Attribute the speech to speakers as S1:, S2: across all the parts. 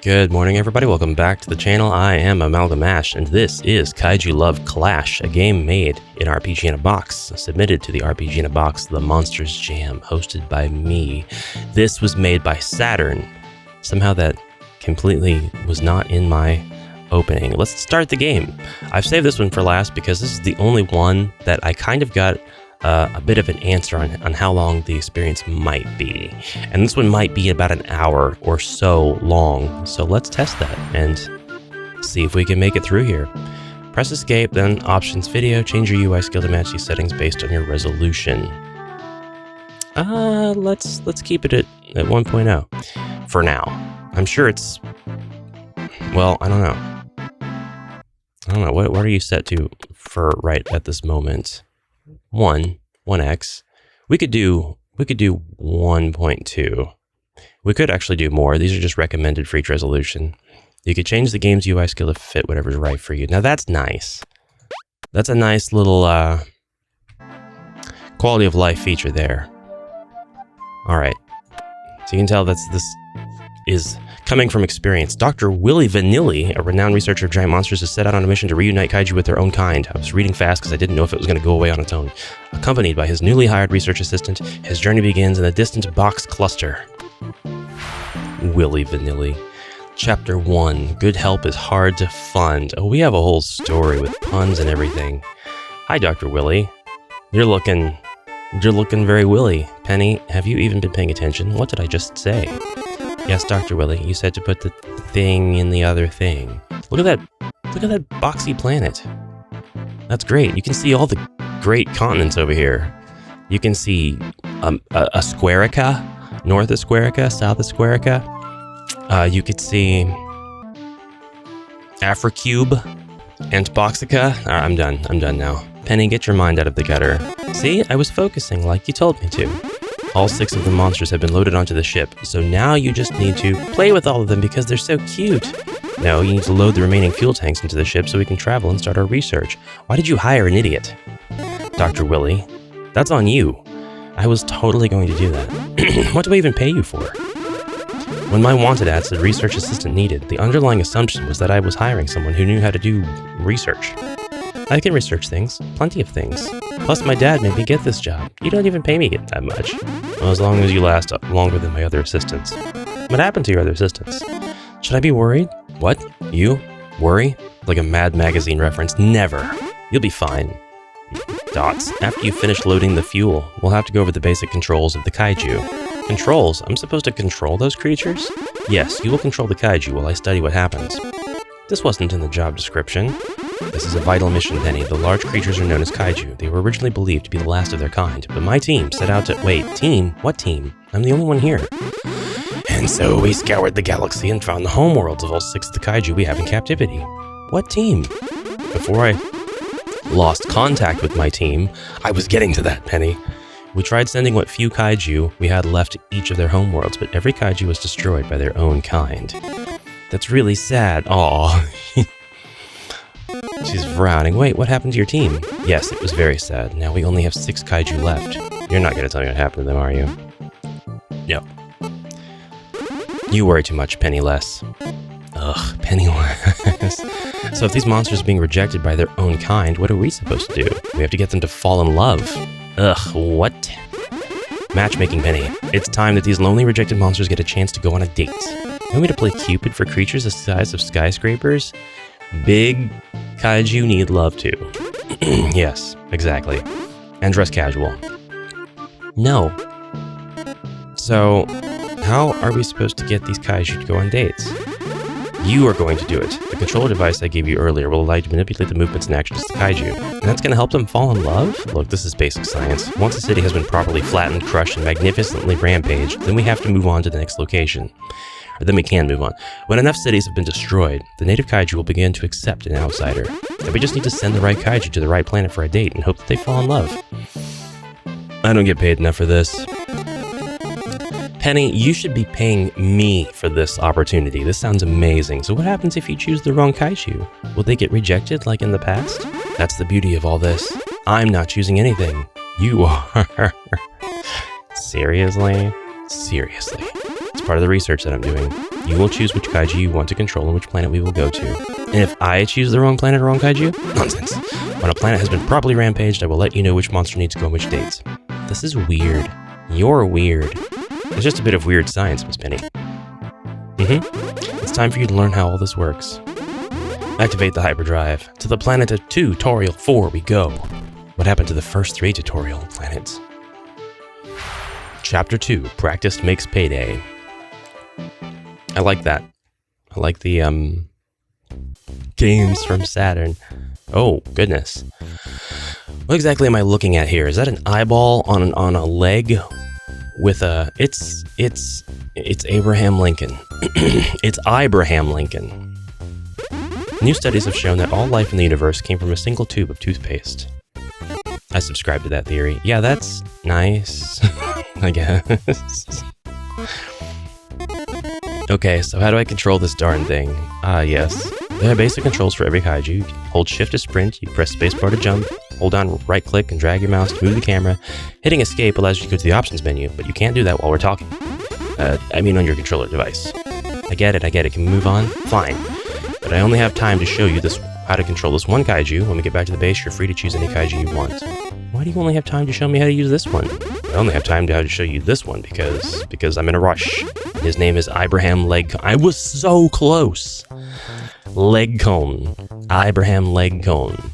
S1: Good morning, everybody. Welcome back to the channel. I am Amalgamash, and this is Kaiju Love Clash, a game made in RPG in a Box, submitted to the RPG in a Box, The Monsters Jam, hosted by me. This was made by Saturn. Somehow that completely was not in my opening. Let's start the game. I've saved this one for last because this is the only one that I kind of got a bit of an answer on how long the experience might be. And this one might be about an hour or so long. So let's test that and see if we can make it through here. Press escape, then options video, change your UI skill to match these settings based on your resolution. Let's keep it at 1.0 for now. I'm sure it's, well, I don't know. What are you set to for right at this moment? 1x. We could do 1.2. We could actually do more. These are just recommended for each resolution. You could change the game's UI skill to fit whatever's right for you. Now that's nice. That's a nice little quality of life feature there. All right. So you can tell this is coming from experience. Dr. Willie Vanilli, a renowned researcher of giant monsters, has set out on a mission to reunite kaiju with their own kind. I was reading fast because I didn't know if it was going to go away on its own. Accompanied by his newly hired research assistant, his journey begins in a distant box cluster. Willie Vanilli. Chapter 1. Good help is hard to fund. Oh, we have a whole story with puns and everything. Hi, Dr. Willie. You're looking very Willy. Penny, have you even been paying attention? What did I just say? Yes, Dr. Willie, you said to put the thing in the other thing. Look at that boxy planet. That's great. You can see all the great continents over here. You can see a Squarica, north of Squarica, south of Squarica. You could see Afrocube, Antboxica. I'm done now. Penny, get your mind out of the gutter. See, I was focusing like you told me to. All 6 of the monsters have been loaded onto the ship, so now you just need to play with all of them because they're so cute. No, you need to load the remaining fuel tanks into the ship so we can travel and start our research. Why did you hire an idiot? Dr. Willie, that's on you. I was totally going to do that. What do I even pay you for? When my wanted ad said research assistant needed, the underlying assumption was that I was hiring someone who knew how to do research. I can research things, plenty of things. Plus, my dad made me get this job. You don't even pay me that much. Well, as long as you last longer than my other assistants. What happened to your other assistants? Should I be worried? What? You? Worry? Like a Mad Magazine reference. Never. You'll be fine. Dots. After you finish loading the fuel, we'll have to go over the basic controls of the kaiju. Controls? I'm supposed to control those creatures? Yes, you will control the kaiju while I study what happens. This wasn't in the job description. This is a vital mission, Penny. The large creatures are known as Kaiju. They were originally believed to be the last of their kind, but my team set out to— Wait, team? What team? I'm the only one here. And so we scoured the galaxy and found the homeworlds of all 6 of the Kaiju we have in captivity. What team? Before I lost contact with my team, I was getting to that, Penny. We tried sending what few Kaiju we had left to each of their homeworlds, but every Kaiju was destroyed by their own kind. That's really sad. Aww. She's frowning. Wait, what happened to your team? Yes, it was very sad. Now we only have 6 Kaiju left. You're not going to tell me what happened to them, are you? No. You worry too much, Pennyless. Ugh, Pennyless. So if these monsters are being rejected by their own kind, what are we supposed to do? We have to get them to fall in love. Ugh, what? Matchmaking, Penny. It's time that these lonely rejected monsters get a chance to go on a date. You want me to play Cupid for creatures the size of skyscrapers? Big Kaiju need love too. Yes, exactly. And dress casual. No. So, how are we supposed to get these Kaiju to go on dates? You are going to do it. The controller device I gave you earlier will allow you to manipulate the movements and actions of the Kaiju. And that's going to help them fall in love? Look, this is basic science. Once a city has been properly flattened, crushed, and magnificently rampaged, then we have to move on to the next location. Or then we can move on. When enough cities have been destroyed, the native Kaiju will begin to accept an outsider. And we just need to send the right Kaiju to the right planet for a date and hope that they fall in love. I don't get paid enough for this. Penny, you should be paying me for this opportunity. This sounds amazing. So what happens if you choose the wrong Kaiju? Will they get rejected like in the past? That's the beauty of all this. I'm not choosing anything. You are. Seriously? Seriously. It's part of the research that I'm doing. You will choose which kaiju you want to control and which planet we will go to. And if I choose the wrong planet or wrong kaiju, nonsense. When a planet has been properly rampaged, I will let you know which monster needs to go on which dates. This is weird. You're weird. It's just a bit of weird science, Miss Penny. It's time for you to learn how all this works. Activate the hyperdrive. To the planet of Tutorial 4 we go. What happened to the first 3 tutorial planets? Chapter 2, Practice Makes Payday. I like that. I like the, games from Saturn. Oh, goodness. What exactly am I looking at here? Is that an eyeball on a leg with a... It's Abraham Lincoln. It's Abraham Lincoln. New studies have shown that all life in the universe came from a single tube of toothpaste. I subscribe to that theory. Yeah, that's nice, I guess. Okay, so how do I control this darn thing? Yes. There are basic controls for every kaiju. Hold shift to sprint, you press spacebar to jump, hold down right click and drag your mouse to move the camera. Hitting escape allows you to go to the options menu, but you can't do that while we're talking. I mean on your controller device. I get it. Can we move on? Fine. But I only have time to show you how to control this one kaiju. When we get back to the base, you're free to choose any kaiju you want. Why do you only have time to show me how to use this one? I only have time to show you this one because I'm in a rush. His name is Abraham Legcone. I was so close. Legcone. Abraham Legcone.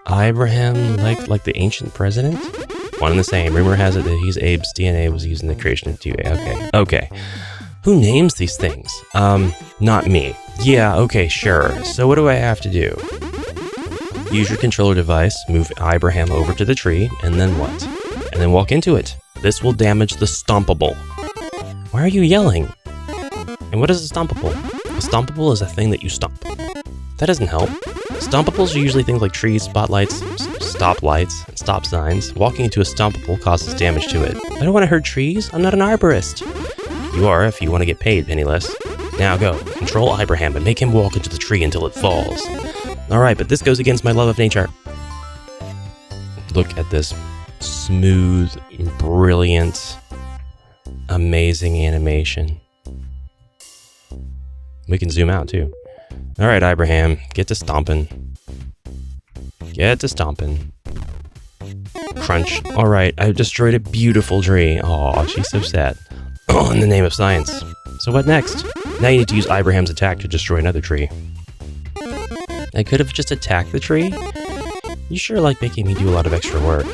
S1: Abraham like the ancient president? One and the same. Rumor has it that Abe's DNA was used in the creation of 2A. Okay. Who names these things? Not me. Yeah, okay, sure. So what do I have to do? Use your controller device, move Abraham over to the tree, and then what? And then walk into it. This will damage the stompable. Why are you yelling? And what is a stompable? A stompable is a thing that you stomp. That doesn't help. Stompables are usually things like trees, spotlights, stoplights, and stop signs. Walking into a stompable causes damage to it. I don't want to hurt trees. I'm not an arborist. You are if you want to get paid, Penniless. Now go. Control Abraham and make him walk into the tree until it falls. Alright, but this goes against my love of nature. Look at this smooth, brilliant, amazing animation. We can zoom out too. Alright, Abraham, get to stomping. Get to stomping. Crunch. Alright, I've destroyed a beautiful tree. Aw, she's so sad. Oh, in the name of science. So what next? Now you need to use Abraham's attack to destroy another tree. I could have just attacked the tree? You sure like making me do a lot of extra work.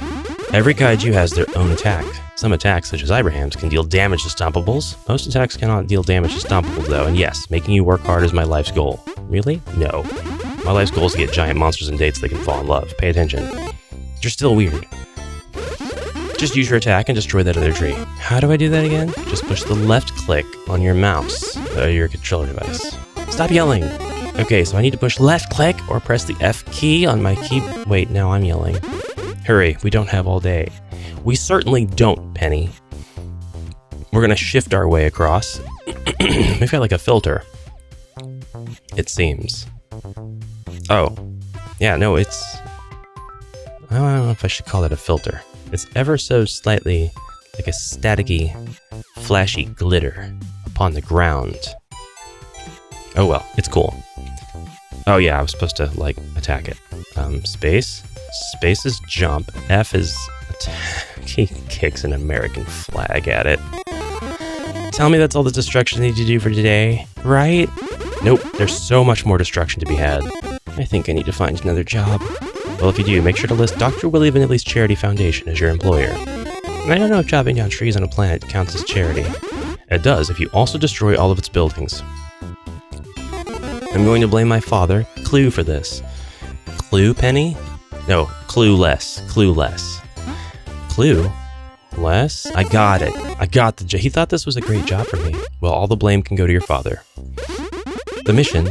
S1: Every kaiju has their own attack. Some attacks, such as Abraham's, can deal damage to stompables. Most attacks cannot deal damage to stompables though, and yes, making you work hard is my life's goal. Really? No. My life's goal is to get giant monsters and dates they can fall in love. Pay attention. You're still weird. Just use your attack and destroy that other tree. How do I do that again? Just push the left click on your mouse, your controller device. Stop yelling! Okay, so I need to push left click or press the F key on my key... Wait, now I'm yelling. Hurry, we don't have all day. We certainly don't, Penny. We're gonna shift our way across. We've got like a filter. It seems. Oh. Yeah, no, it's... I don't know if I should call it a filter. It's ever so slightly like a staticky, flashy glitter upon the ground. Oh well, it's cool. Oh yeah, I was supposed to, like, attack it. Space? Space is jump. F is attack. He kicks an American flag at it. Tell me that's all the destruction I need to do for today, right? Nope, there's so much more destruction to be had. I think I need to find another job. Well, if you do, make sure to list Dr. Willie Vanilli's Charity Foundation as your employer. I don't know if chopping down trees on a planet counts as charity. It does if you also destroy all of its buildings. I'm going to blame my father, Clue, for this. Clue, Penny? No, clueless. Clueless. Clue? Less? I got it. I got the job. He thought this was a great job for me. Well, all the blame can go to your father. The mission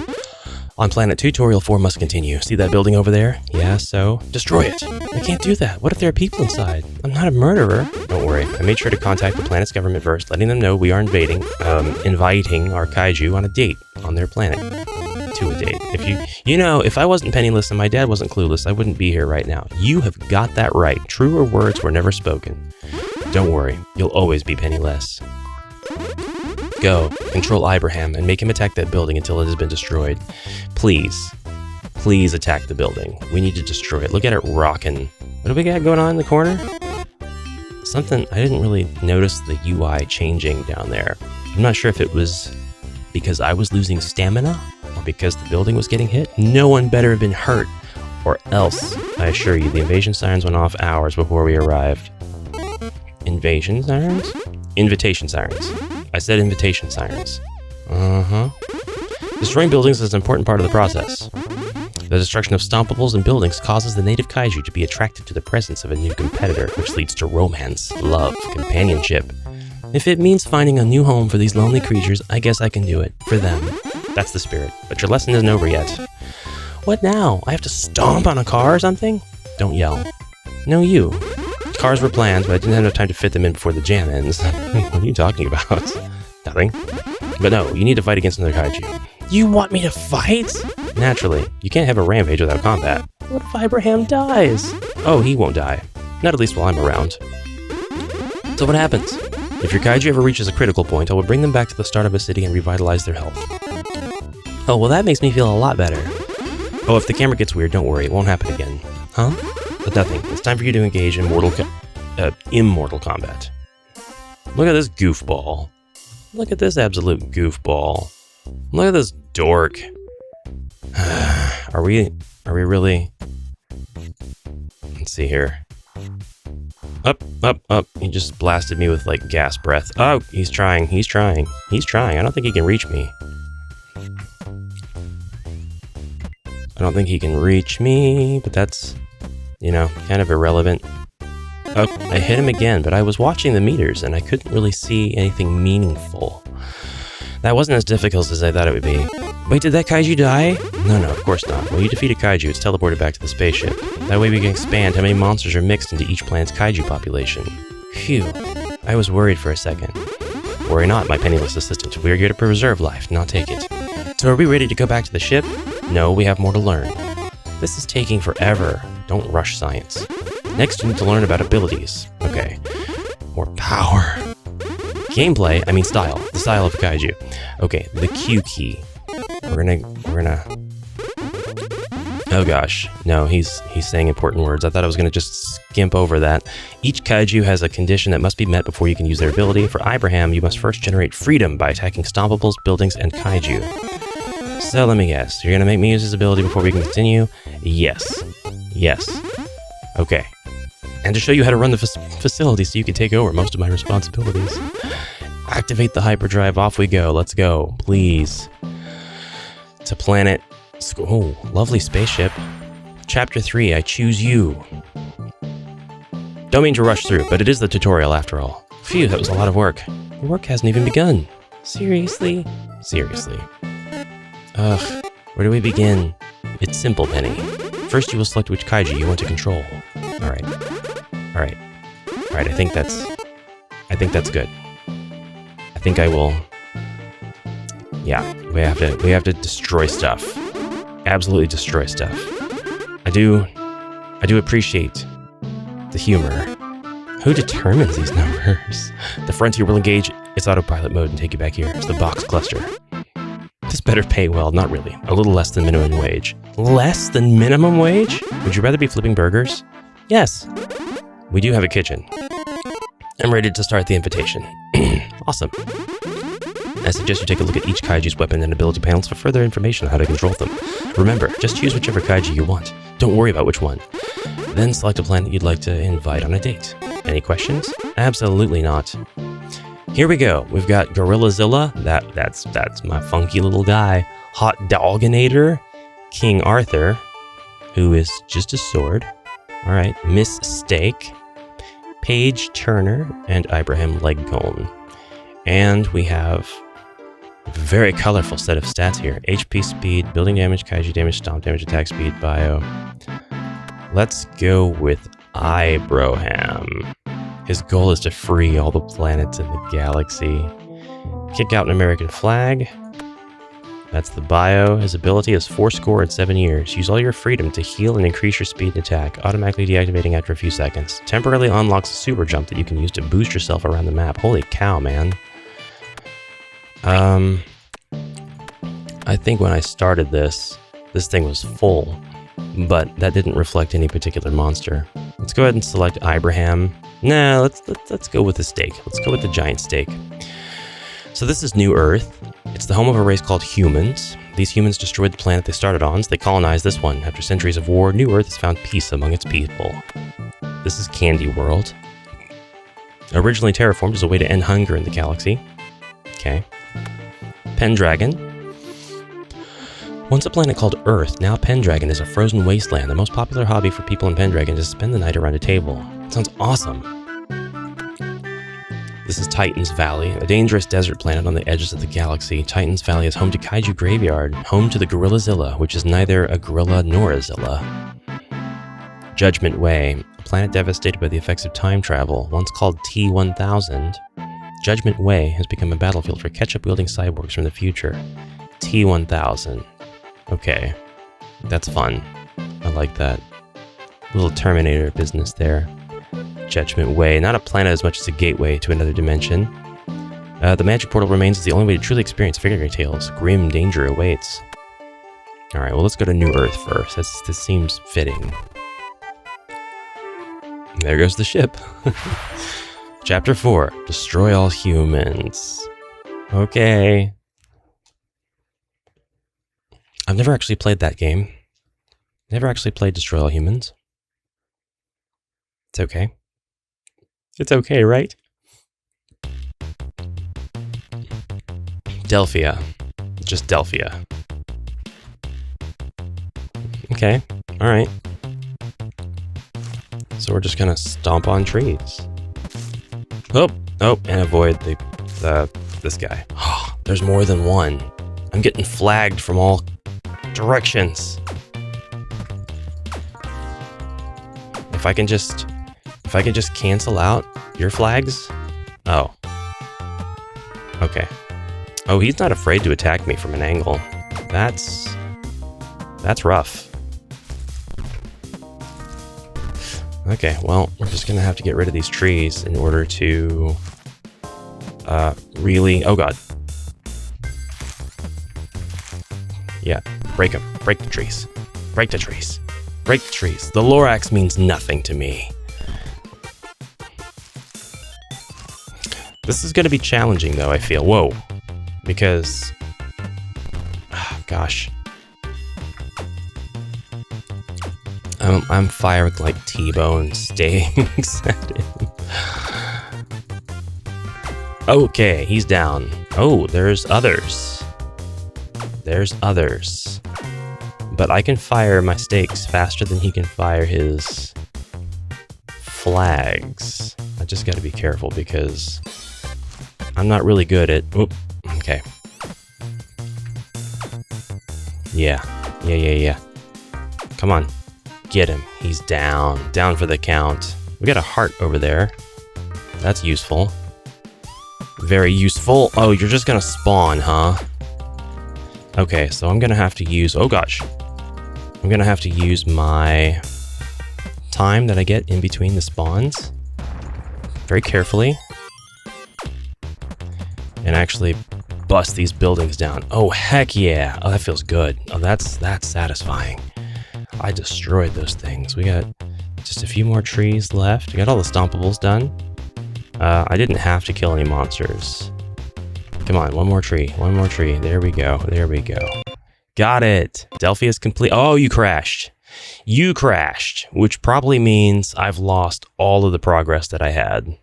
S1: on Planet Tutorial 4 must continue. See that building over there? Yeah, so? Destroy it. I can't do that. What if there are people inside? I'm not a murderer. Don't worry. I made sure to contact the planet's government first, letting them know we are inviting our kaiju on a date on their planet. To a date. If I wasn't penniless and my dad wasn't clueless, I wouldn't be here right now. You have got that right. Truer words were never spoken. Don't worry. You'll always be penniless. go. Control Abraham and make him attack that building until it has been destroyed. Please. Please attack the building. We need to destroy it. Look at it rocking. What do we got going on in the corner? Something, I didn't really notice the UI changing down there. I'm not sure if it was because I was losing stamina or because the building was getting hit. No one better have been hurt, or else, I assure you, the invasion sirens went off hours before we arrived. Invasion sirens? Invitation sirens. I said invitation sirens. Destroying buildings is an important part of the process. The destruction of stompables and buildings causes the native kaiju to be attracted to the presence of a new competitor, which leads to romance, love, companionship. If it means finding a new home for these lonely creatures, I guess I can do it. For them. That's the spirit. But your lesson isn't over yet. What now? I have to stomp on a car or something? Don't yell. No, you. Cars were planned, but I didn't have enough time to fit them in before the jam ends. What are you talking about? Nothing. But no, you need to fight against another kaiju. You want me to fight? Naturally. You can't have a rampage without combat. What if Abraham dies? Oh, he won't die. Not at least while I'm around. So what happens? If your kaiju ever reaches a critical point, I will bring them back to the start of a city and revitalize their health. Oh, well that makes me feel a lot better. Oh, if the camera gets weird, don't worry, it won't happen again. Huh? But nothing. It's time for you to engage in immortal combat. Look at this goofball. Look at this absolute goofball. Look at this dork. Are we really? Let's see here. Up. He just blasted me with like gas breath. Oh, he's trying. I don't think he can reach me. But that's, kind of irrelevant. Oh, I hit him again, but I was watching the meters and I couldn't really see anything meaningful. That wasn't as difficult as I thought it would be. Wait, did that kaiju die? No, of course not. When you defeat a kaiju, it's teleported back to the spaceship. That way we can expand how many monsters are mixed into each planet's kaiju population. Phew. I was worried for a second. Worry not, my penniless assistant. We are here to preserve life, not take it. So are we ready to go back to the ship? No, we have more to learn. This is taking forever. Don't rush science. Next, you need to learn about abilities. Okay. More power. Gameplay, I mean style. The style of kaiju. Okay, the Q key. We're gonna... Oh gosh. No, he's saying important words. I thought I was gonna just skimp over that. Each kaiju has a condition that must be met before you can use their ability. For Abraham, you must first generate freedom by attacking stompables, buildings, and kaiju. So let me guess. You're gonna make me use his ability before we can continue? Yes. Okay. And to show you how to run the facility so you can take over most of my responsibilities. Activate the hyperdrive, off we go. Let's go, please. To planet... Oh, lovely spaceship. Chapter 3, I choose you. Don't mean to rush through, but it is the tutorial after all. Phew, that was a lot of work. The work hasn't even begun. Seriously? Ugh, where do we begin? It's simple, Penny. First you will select which kaiju you want to control. Alright, I think that's good. I think I will... Yeah, we have to destroy stuff. Absolutely destroy stuff. I do appreciate the humor. Who determines these numbers? The frontier will engage its autopilot mode and take you back here to the box cluster. This better pay well, not really. A little less than minimum wage. Less than minimum wage? Would you rather be flipping burgers? Yes. We do have a kitchen. I'm ready to start the invitation. Awesome. I suggest you take a look at each kaiju's weapon and ability panels for further information on how to control them. Remember, just choose whichever kaiju you want. Don't worry about which one. Then select a planet you'd like to invite on a date. Any questions? Absolutely not. Here we go. We've got Gorillazilla. That's my funky little guy. Hot Dogginator. King Arthur, who is just a sword. All right. Miss Steak. Paige Turner and Abraham Leghorn. And we have a very colorful set of stats here. HP speed, building damage, kaiju damage, stomp damage, attack speed, bio. Let's go with Abraham. His goal is to free all the planets in the galaxy. Kick out an American flag. That's the bio. His ability is 407 years. Use all your freedom to heal and increase your speed and attack, automatically deactivating after a few seconds. Temporarily unlocks a super jump that you can use to boost yourself around the map. Holy cow, man. I think when I started this thing was full, but that didn't reflect any particular monster. Let's go ahead and select Ibrahim. Nah, let's go with the steak. Let's go with the giant steak. So this is New Earth. It's the home of a race called humans. These humans destroyed the planet they started on, so they colonized this one. After centuries of war, New Earth has found peace among its people. This is Candy World. Originally terraformed as a way to end hunger in the galaxy. Okay. Pendragon. Once a planet called Earth, now Pendragon is a frozen wasteland. The most popular hobby for people in Pendragon is to spend the night around a table. Sounds awesome. This is Titan's Valley, a dangerous desert planet on the edges of the galaxy. Titan's Valley is home to Kaiju Graveyard, home to the Gorillazilla, which is neither a gorilla nor a Zilla. Judgment Way, a planet devastated by the effects of time travel, once called T-1000. Judgment Way has become a battlefield for ketchup-wielding cyborgs from the future. T-1000. Okay, that's fun. I like that. Little Terminator business there. Judgment Way, not a planet as much as a gateway to another dimension. The magic portal remains as the only way to truly experience fairy tales. Grim danger awaits. Alright, well let's go to New Earth first. This seems fitting. There goes the ship. Chapter 4, Destroy All Humans. Okay. I've never actually played that game. Never actually played Destroy All Humans. It's okay. It's okay, right? Delphia. Just Delphia. Okay, alright. So we're just gonna stomp on trees. Oh, and avoid this guy. Oh, there's more than one. I'm getting flagged from all directions. If I can just cancel out your flags. Oh. Okay. Oh, he's not afraid to attack me from an angle. That's rough. Okay, well, we're just gonna have to get rid of these trees in order to really... Oh god. Yeah, break them. Break the trees. Break the trees. Break the trees. The Lorax means nothing to me. This is going to be challenging, though, I feel. Whoa. Because... Oh, gosh. I'm firing like T-Bone stings at him. Okay, he's down. Oh, there's others. There's others. But I can fire my stakes faster than he can fire his flags. I just gotta be careful because I'm not really good at... Oop, okay. Yeah. Come on. Get him. He's down. Down for the count. We got a heart over there. That's useful. Very useful. Oh, you're just gonna spawn, huh? Okay, so I'm gonna have to use... Oh gosh. I'm gonna have to use my time that I get in between the spawns very carefully and actually bust these buildings down. Oh, heck yeah. Oh, that feels good. Oh, that's satisfying. I destroyed those things. We got just a few more trees left. We got all the stompables done. I didn't have to kill any monsters. Come on, one more tree. One more tree. There we go. There we go. Got it. Delphi is complete. Oh, you crashed. You crashed, which probably means I've lost all of the progress that I had.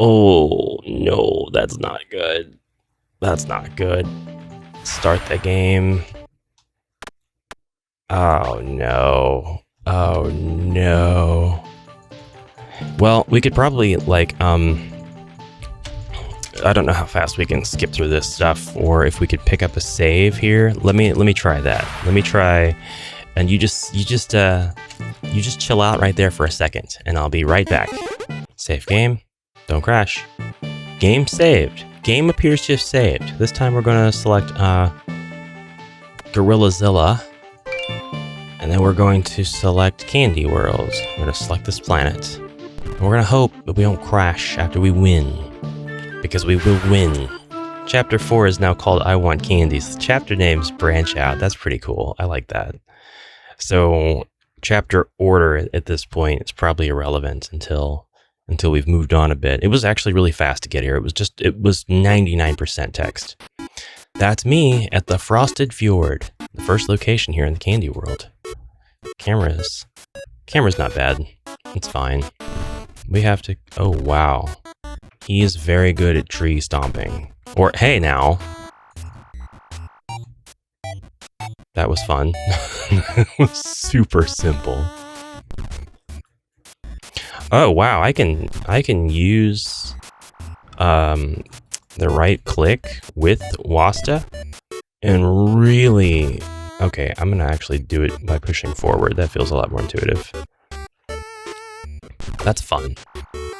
S1: Oh, no, that's not good. That's not good. Start the game. Oh, no. Oh, no. Well, we could probably, like, I don't know how fast we can skip through this stuff, or if we could pick up a save here. Let me try that. Let me try, and you just chill out right there for a second, and I'll be right back. Save game. Don't crash. Game saved. Game appears to have saved. This time we're going to select Gorillazilla, and then we're going to select Candy World. We're going to select this planet. And we're going to hope that we don't crash after we win. Because we will win. Chapter 4 is now called I Want Candies. The chapter names branch out. That's pretty cool. I like that. So chapter order at this point is probably irrelevant until we've moved on a bit. It was actually really fast to get here. It was 99% text. That's me at the Frosted Fjord, the first location here in the candy world. Camera's not bad. It's fine. We have to, oh wow. He is very good at tree stomping. Or, hey now. That was fun. It was super simple. Oh wow, I can use the right click with Wasta and really, okay, I'm gonna actually do it by pushing forward. That feels a lot more intuitive. That's fun.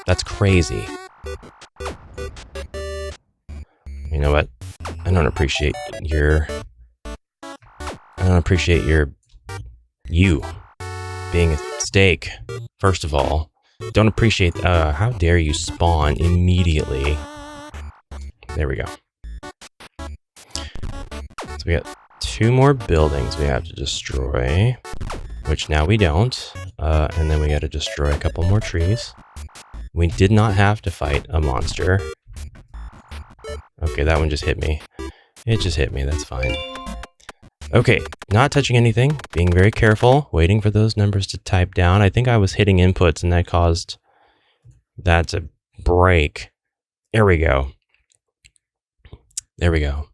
S1: That's crazy. You know what? I don't appreciate you being a steak, first of all. Don't appreciate, how dare you spawn immediately. There we go. So we got 2 more buildings we have to destroy, which now we don't. And then we got to destroy a couple more trees. We did not have to fight a monster. Okay, that one just hit me. It just hit me, that's fine. Okay, not touching anything, being very careful, waiting for those numbers to type down. I think I was hitting inputs and that caused that to break. There we go. There we go.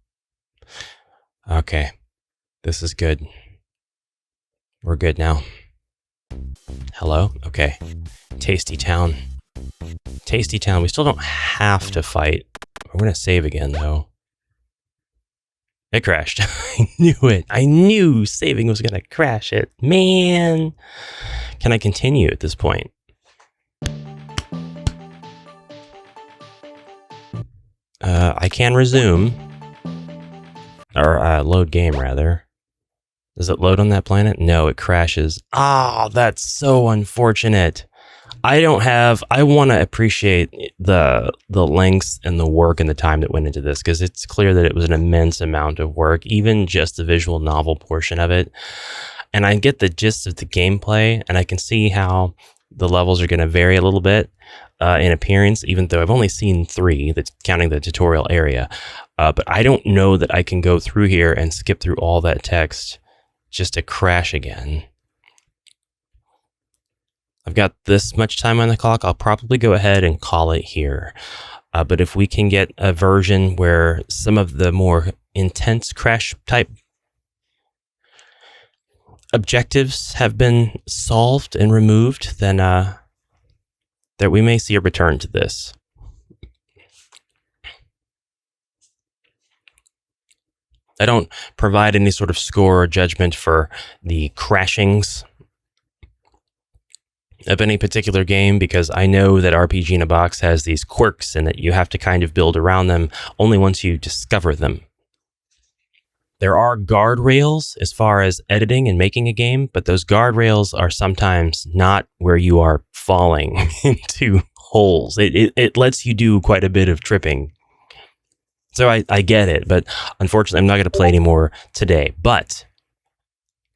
S1: Okay, this is good. We're good now. Hello? Okay. Tasty Town. Tasty Town. We still don't have to fight. We're going to save again, though. It crashed. I knew it. I knew saving was going to crash it. Man. Can I continue at this point? I can resume. Or load game, rather. Does it load on that planet? No, it crashes. Ah, that's so unfortunate. I want to appreciate the lengths and the work and the time that went into this, because it's clear that it was an immense amount of work, even just the visual novel portion of it. And I get the gist of the gameplay, and I can see how the levels are going to vary a little bit in appearance, even though I've only seen 3, that's counting the tutorial area. But I don't know that I can go through here and skip through all that text just to crash again. I've got this much time on the clock. I'll probably go ahead and call it here. But if we can get a version where some of the more intense crash type objectives have been solved and removed, then that we may see a return to this. I don't provide any sort of score or judgment for the crashings of any particular game, because I know that RPG in a Box has these quirks and that you have to kind of build around them only once you discover them. There are guardrails as far as editing and making a game, but those guardrails are sometimes not where you are falling into holes. It lets you do quite a bit of tripping. So I get it, but unfortunately I'm not going to play anymore today. But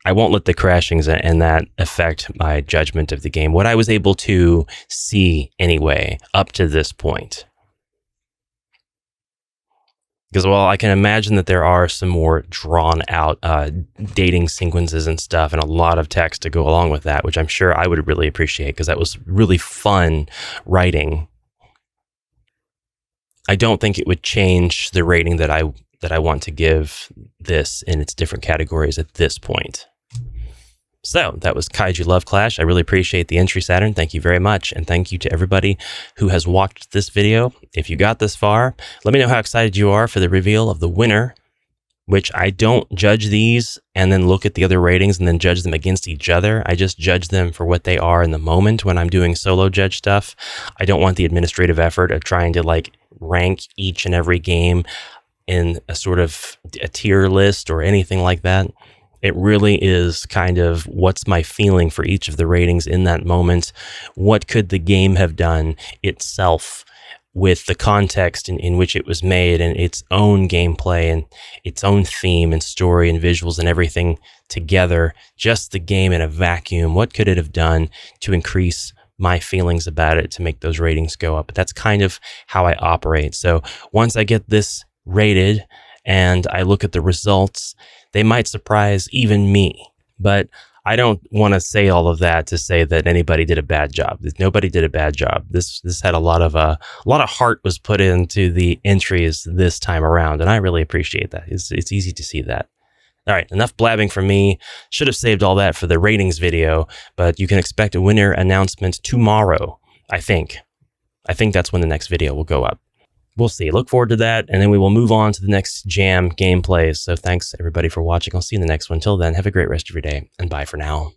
S1: I won't let the crashings and that affect my judgment of the game. What I was able to see anyway, up to this point. Because, well, I can imagine that there are some more drawn out dating sequences and stuff, and a lot of text to go along with that, which I'm sure I would really appreciate, because that was really fun writing. I don't think it would change the rating that I want to give this in its different categories at this point. So that was Kaiju Love Clash. I really appreciate the entry, Saturn. Thank you very much. And thank you to everybody who has watched this video. If you got this far, let me know how excited you are for the reveal of the winner, which I don't judge these and then look at the other ratings and then judge them against each other. I just judge them for what they are in the moment when I'm doing solo judge stuff. I don't want the administrative effort of trying to like rank each and every game in a sort of a tier list or anything like that. It really is kind of what's my feeling for each of the ratings in that moment. What could the game have done itself with the context in which it was made and its own gameplay and its own theme and story and visuals and everything together, just the game in a vacuum, what could it have done to increase my feelings about it to make those ratings go up? But that's kind of how I operate. So once I get this rated and I look at the results, they might surprise even me. But I don't want to say all of that to say that anybody did a bad job. Nobody did a bad job. This had a lot of heart was put into the entries this time around, and I really appreciate that. It's easy to see that. All right, enough blabbing from me. Should have saved all that for the ratings video, but you can expect a winner announcement tomorrow, I think. I think that's when the next video will go up. We'll see. Look forward to that, and then we will move on to the next jam gameplays. So thanks, everybody, for watching. I'll see you in the next one. Until then, have a great rest of your day, and bye for now.